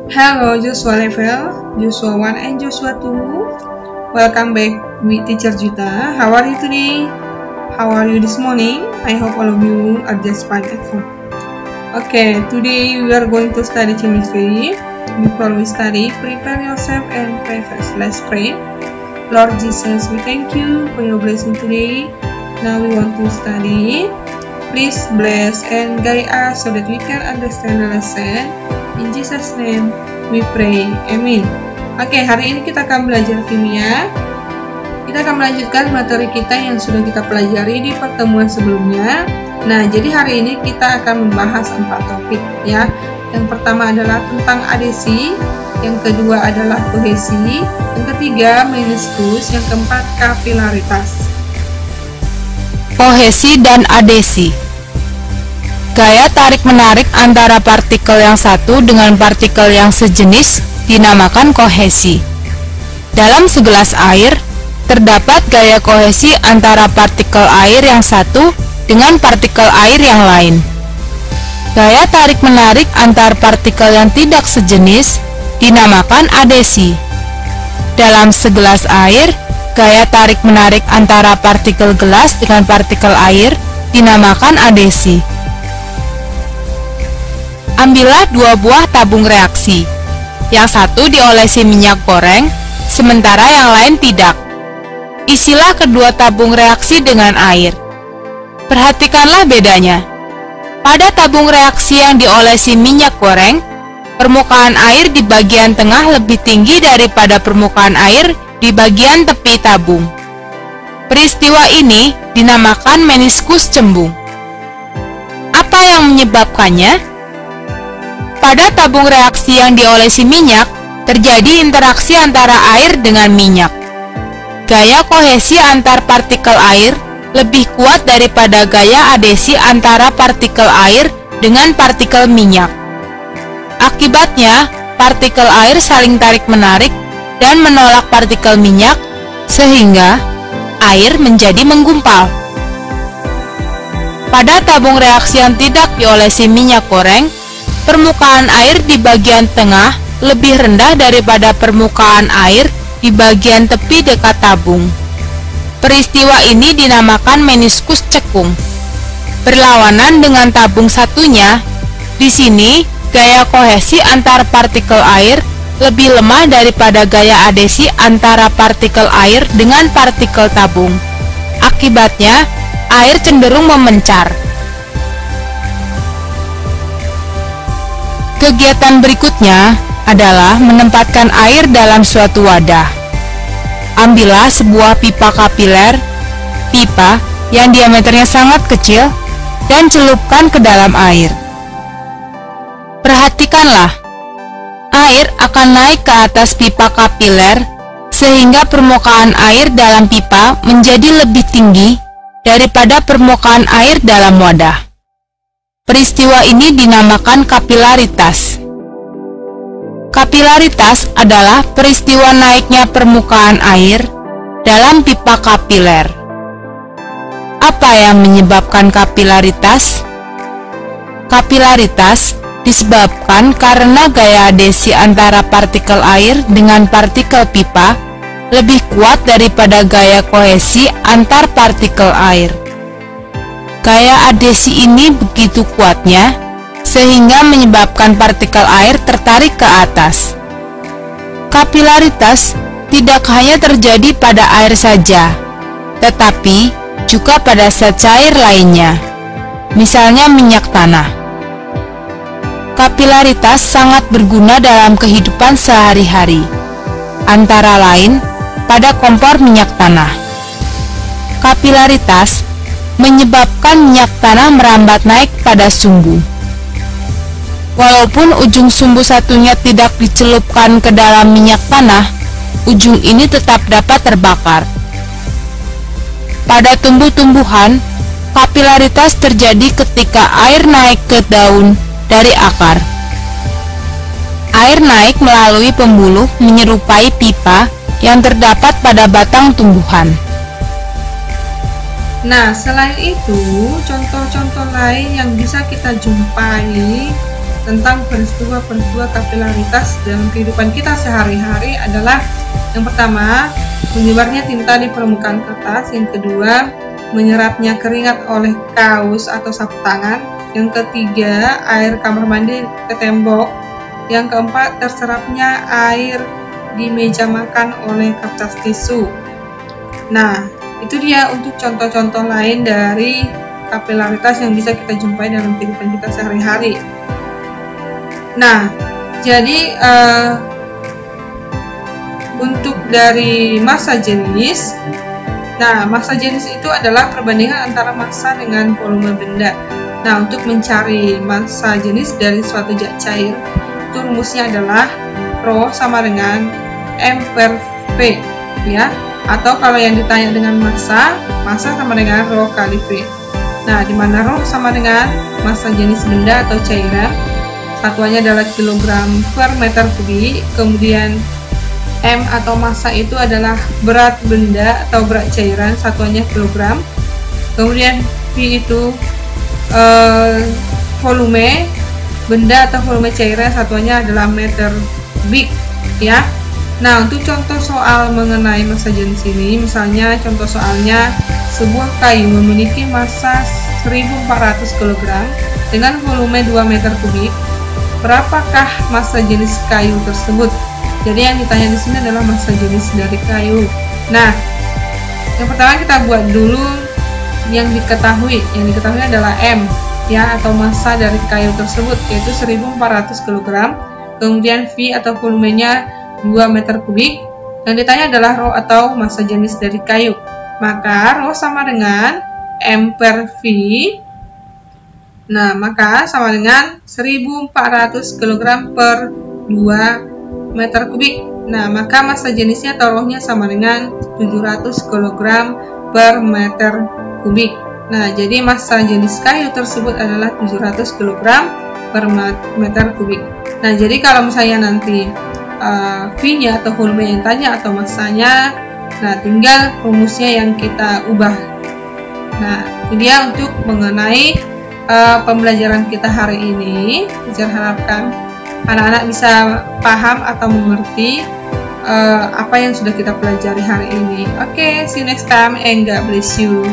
Hello Joshua level, Joshua 1 and Joshua 2. Welcome back with Teacher Juta. How are you today? How are you this morning? I hope all of you are just fine at home. Okay, today we are going to study chemistry. Before we study, prepare yourself and pray first. Let's pray. Lord Jesus, we thank you for your blessing today. Now we want to study. Please bless and guide us so that we can understand the lesson. In Jesus' name we pray. Amin. Oke, hari ini kita akan belajar kimia. Kita akan melanjutkan materi kita yang sudah kita pelajari di pertemuan sebelumnya. Nah, jadi hari ini kita akan membahas 4 topik ya. Yang pertama adalah tentang adesi, yang kedua adalah kohesi, yang ketiga meniskus, yang keempat kapilaritas. Kohesi dan adesi. Gaya tarik-menarik antara partikel yang satu dengan partikel yang sejenis dinamakan kohesi. Dalam segelas air, terdapat gaya kohesi antara partikel air yang satu dengan partikel air yang lain. Gaya tarik-menarik antar partikel yang tidak sejenis dinamakan adesi. Dalam segelas air, gaya tarik-menarik antara partikel gelas dengan partikel air dinamakan adesi. Ambillah 2 buah tabung reaksi. Yang satu diolesi minyak goreng, sementara yang lain tidak. Isilah kedua tabung reaksi dengan air. Perhatikanlah bedanya. Pada tabung reaksi yang diolesi minyak goreng, permukaan air di bagian tengah lebih tinggi daripada permukaan air di bagian tepi tabung. Peristiwa ini dinamakan meniskus cembung. Apa yang menyebabkannya? Pada tabung reaksi yang diolesi minyak, terjadi interaksi antara air dengan minyak. Gaya kohesi antar partikel air lebih kuat daripada gaya adesi antara partikel air dengan partikel minyak. Akibatnya, partikel air saling tarik-menarik dan menolak partikel minyak, sehingga air menjadi menggumpal. Pada tabung reaksi yang tidak diolesi minyak goreng, permukaan air di bagian tengah lebih rendah daripada permukaan air di bagian tepi dekat tabung. Peristiwa ini dinamakan meniskus cekung. Berlawanan dengan tabung satunya, di sini gaya kohesi antar partikel air lebih lemah daripada gaya adesi antara partikel air dengan partikel tabung. Akibatnya, air cenderung memencar. Kegiatan berikutnya adalah menempatkan air dalam suatu wadah. Ambillah sebuah pipa kapiler, pipa yang diameternya sangat kecil, dan celupkan ke dalam air. Perhatikanlah, air akan naik ke atas pipa kapiler sehingga permukaan air dalam pipa menjadi lebih tinggi daripada permukaan air dalam wadah. Peristiwa ini dinamakan kapilaritas. Kapilaritas adalah peristiwa naiknya permukaan air dalam pipa kapiler. Apa yang menyebabkan kapilaritas? Kapilaritas disebabkan karena gaya adesi antara partikel air dengan partikel pipa lebih kuat daripada gaya kohesi antar partikel air. Gaya adesi ini begitu kuatnya sehingga menyebabkan partikel air tertarik ke atas. Kapilaritas tidak hanya terjadi pada air saja, tetapi juga pada zat cair lainnya, misalnya minyak tanah. Kapilaritas sangat berguna dalam kehidupan sehari-hari, antara lain pada kompor minyak tanah. Kapilaritas menyebabkan minyak tanah merambat naik pada sumbu. Walaupun ujung sumbu satunya tidak dicelupkan ke dalam minyak tanah, ujung ini tetap dapat terbakar. Pada tumbuh-tumbuhan, kapilaritas terjadi ketika air naik ke daun dari akar. Air naik melalui pembuluh menyerupai pipa yang terdapat pada batang tumbuhan. Nah, selain itu, contoh-contoh lain yang bisa kita jumpai tentang peristiwa-peristiwa kapilaritas dalam kehidupan kita sehari-hari adalah yang pertama, menyebarnya tinta di permukaan kertas, yang kedua, menyerapnya keringat oleh kaus atau sapu tangan, yang ketiga, air kamar mandi ke tembok, yang keempat, terserapnya air di meja makan oleh kertas tisu. Nah, itu dia untuk contoh-contoh lain dari kapilaritas yang bisa kita jumpai dalam kehidupan kita sehari-hari. Nah, jadi untuk dari massa jenis, nah massa jenis itu adalah perbandingan antara massa dengan volume benda. Nah, untuk mencari massa jenis dari suatu zat cair, itu rumusnya adalah Rho sama dengan M per V, ya. Atau kalau yang ditanya dengan massa sama dengan Rho kali V. Nah, di mana Rho sama dengan massa jenis benda atau cairan, satuannya adalah kilogram per meter kubik, kemudian M atau massa itu adalah berat benda atau berat cairan, satuannya kilogram, kemudian V itu volume benda atau volume cairan, satuannya adalah meter kubik, ya. Nah, untuk contoh soal mengenai massa jenis ini, misalnya contoh soalnya, sebuah kayu memiliki massa 1400 kg dengan volume 2 meter kubik. Berapakah massa jenis kayu tersebut? Jadi yang ditanya di sini adalah massa jenis dari kayu. Nah, yang pertama kita buat dulu yang diketahui. Yang diketahui adalah M, ya, atau massa dari kayu tersebut, yaitu 1400 kg. Kemudian V atau volumenya 2 meter kubik. Yang ditanya adalah Rho atau massa jenis dari kayu. Maka Rho sama dengan M per V. Nah, maka sama dengan 1400 kg per 2 meter kubik. Nah, maka massa jenisnya atau Rho-nya sama dengan 700 kg per meter kubik. Nah, jadi massa jenis kayu tersebut adalah 700 kg per meter kubik. Nah, jadi kalau misalnya nanti V-nya atau volume yang tanya atau massanya, nah tinggal rumusnya yang kita ubah. Nah, itu dia untuk mengenai pembelajaran kita hari ini. Saya harapkan anak-anak bisa paham atau mengerti apa yang sudah kita pelajari hari ini. Oke, see you next time and God bless you.